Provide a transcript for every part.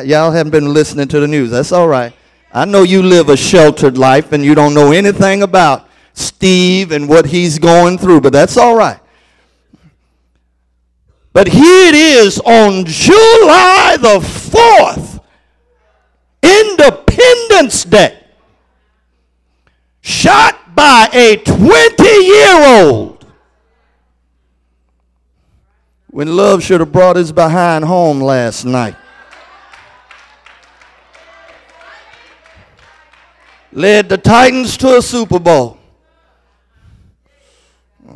Y'all haven't been listening to the news. That's all right. I know you live a sheltered life and you don't know anything about Steve and what he's going through, but that's all right. But here it is on July the 4th, Independence Day, shot by a 20-year-old, when love should have brought his behind home last night. Led the Titans to a Super Bowl.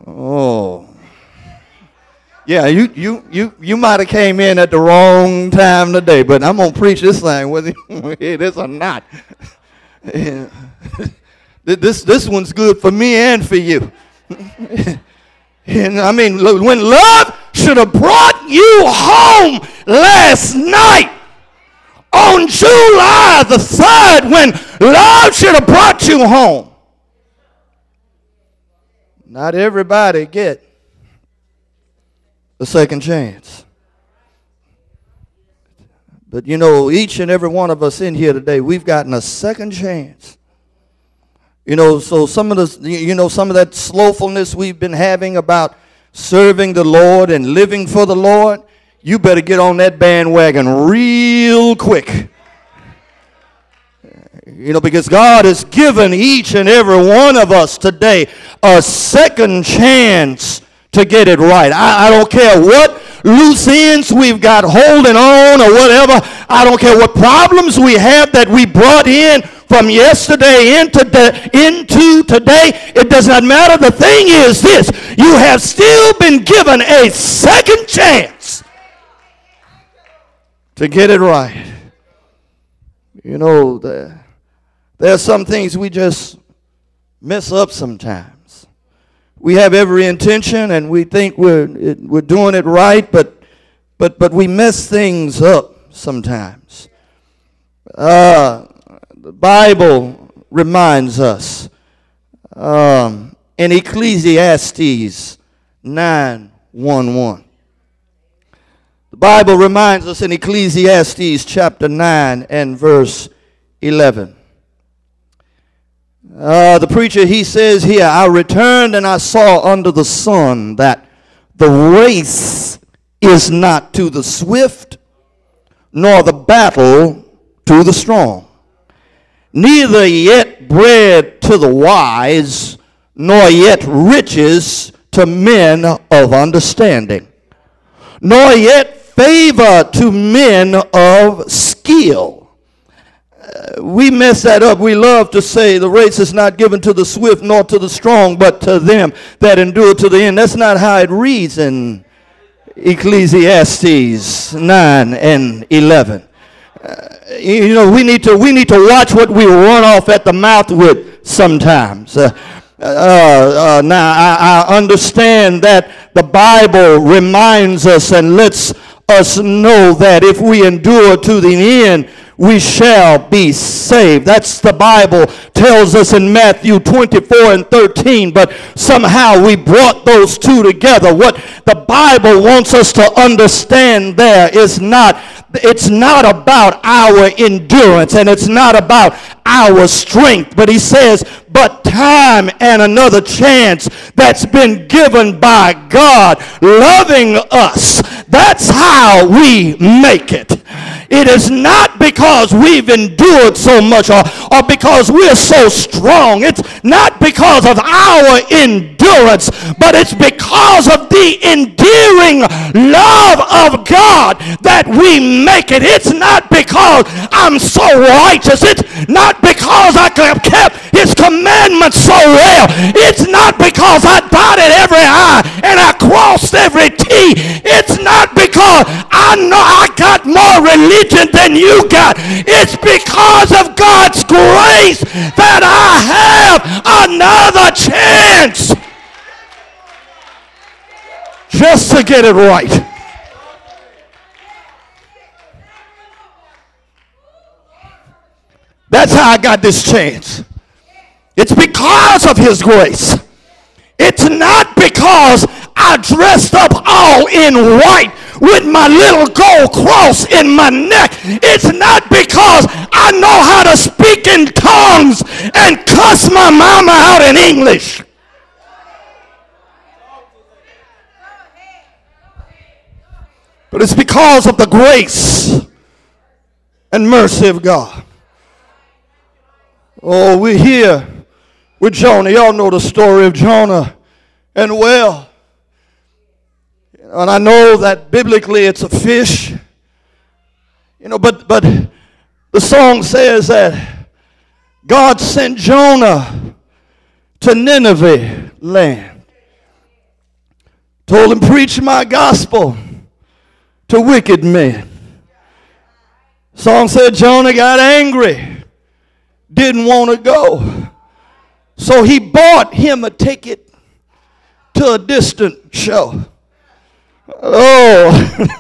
Oh. Yeah, you might have came in at the wrong time today, but I'm going to preach this thing whether you hear this or not. Yeah. This one's good for me and for you. And I mean, when love should have brought you home last night, on July the 3rd, when love should have brought you home. Not everybody get a second chance. But you know, each and every one of us in here today, we've gotten a second chance. You know, so some of that slowfulness we've been having about serving the Lord and living for the Lord, you better get on that bandwagon real quick. You know, because God has given each and every one of us today a second chance to get it right. I don't care what loose ends we've got holding on or whatever. I don't care what problems we have that we brought in from yesterday into today. It does not matter. The thing is this: you have still been given a second chance to get it right. You know, there are some things we just mess up sometimes. We have every intention and we think we're doing it right, but we mess things up sometimes. The Bible reminds us in Ecclesiastes 9:1. The Bible reminds us in Ecclesiastes chapter 9 and verse 11. The preacher, he says here, I returned and I saw under the sun that the race is not to the swift, nor the battle to the strong, neither yet bread to the wise, nor yet riches to men of understanding, nor yet favor to men of skill. We mess that up. We love to say the race is not given to the swift nor to the strong, but to them that endure to the end. That's not how it reads in Ecclesiastes 9 and 11. You know, we need to watch what we run off at the mouth with sometimes. Now, I understand that the Bible reminds us and lets us know that if we endure to the end, we shall be saved. That's the Bible tells us in Matthew 24 and 13, but somehow we brought those two together. What the Bible wants us to understand there is it's not about our endurance and it's not about our strength, but he says, but time and another chance that's been given by God loving us. That's how we make it. It is not because we've endured so much or because we're so strong. It's not because of our endurance, but it's because of the endearing love of God that we make it. It's not because I'm so righteous. It's not because I have kept his commandments so well. It's not because I dotted every I and I crossed every T. It's not because I know I got more religion than you got. It's because of God's grace that I have another chance just to get it right. That's how I got this chance. It's because of his grace. It's not because I dressed up all in white with my little gold cross in my neck. It's not because I know how to speak in tongues and cuss my mama out in English. But it's because of the grace and mercy of God. Oh, we're here with Jonah. Y'all know the story of Jonah. And well, and I know that biblically it's a fish. But the song says that God sent Jonah to Nineveh land. Told him, preach my gospel to wicked men. Song said Jonah got angry, didn't want to go. So he bought him a ticket to a distant show. Oh,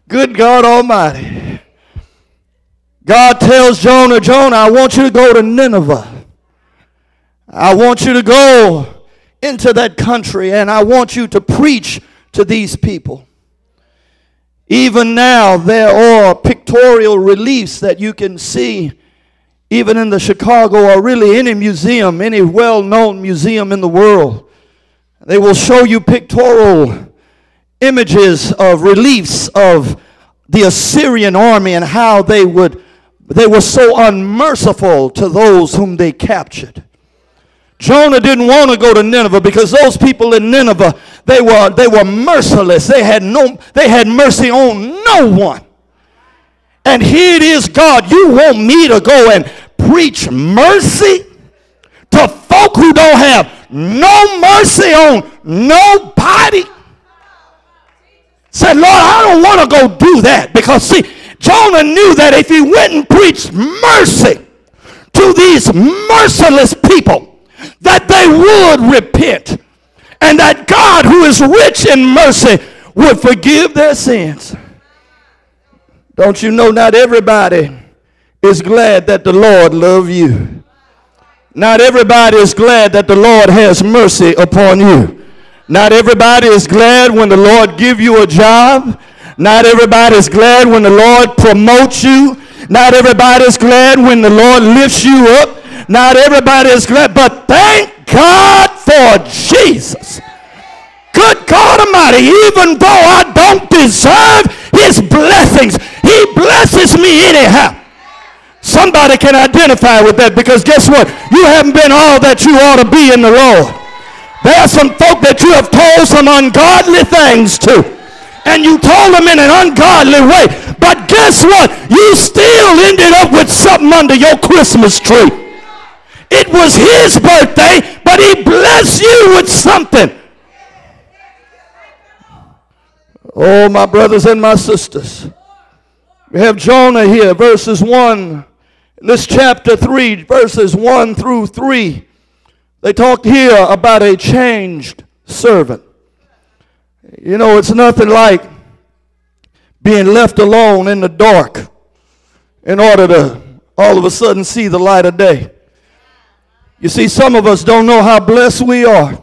good God Almighty. God tells Jonah, Jonah, I want you to go to Nineveh. I want you to go into that country, and I want you to preach to these people. Even now, there are pictorial reliefs that you can see, even in the Chicago or really any museum, any well-known museum in the world. They will show you pictorial images of reliefs of the Assyrian army and how they were so unmerciful to those whom they captured. Jonah didn't want to go to Nineveh because those people in Nineveh, they were merciless. They had mercy on no one. And here it is, God, you want me to go and preach mercy to folk who don't have no mercy on nobody? Said, Lord, I don't want to go do that, because see, Jonah knew that if he went and preached mercy to these merciless people, that they would repent, and that God, who is rich in mercy, would forgive their sins. Don't you know not everybody is glad that the Lord loves you? Not everybody is glad that the Lord has mercy upon you. Not everybody is glad when the Lord give you a job. Not everybody is glad when the Lord promotes you. Not everybody is glad when the Lord lifts you up. Not everybody is glad, but thank God for Jesus. Good God Almighty, even though I don't deserve his blessings, he blesses me anyhow. Somebody can identify with that, because guess what? You haven't been all that you ought to be in the Lord. There are some folk that you have told some ungodly things to, and you told them in an ungodly way, but guess what? You still ended up with something under your Christmas tree. It was his birthday, but he blessed you with something. Oh, my brothers and my sisters, we have Jonah here, verses 1. This chapter 3, verses 1 through 3. They talked here about a changed servant. You know, it's nothing like being left alone in the dark in order to all of a sudden see the light of day. You see, some of us don't know how blessed we are.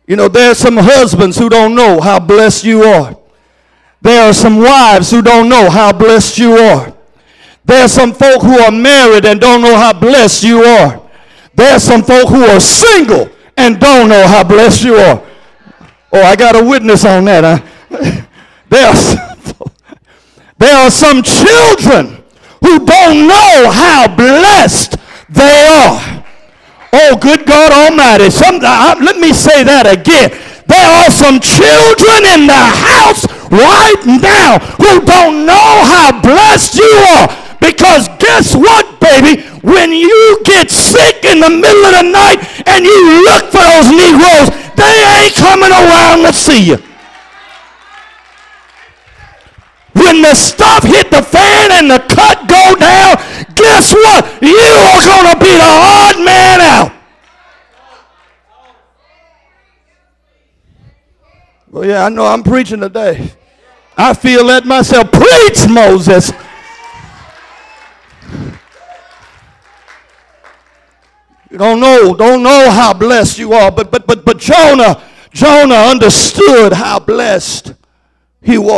You know, there are some husbands who don't know how blessed you are. There are some wives who don't know how blessed you are. There are some folk who are married and don't know how blessed you are. There are some folk who are single and don't know how blessed you are. Oh, I got a witness on that. Huh? There are some children who don't know how blessed they are. Oh, good God Almighty. Let me say that again. There are some children in the house right now who don't know how blessed you are. Because guess what, baby? When you get sick in the middle of the night and you look for those Negroes, they ain't coming around to see you. When the stuff hit the fan and the cut go down, guess what? You are going to be the odd man out. Well, yeah, I know I'm preaching today. I feel that myself. Preach, Moses. You don't know how blessed you are. But Jonah Jonah understood how blessed he was.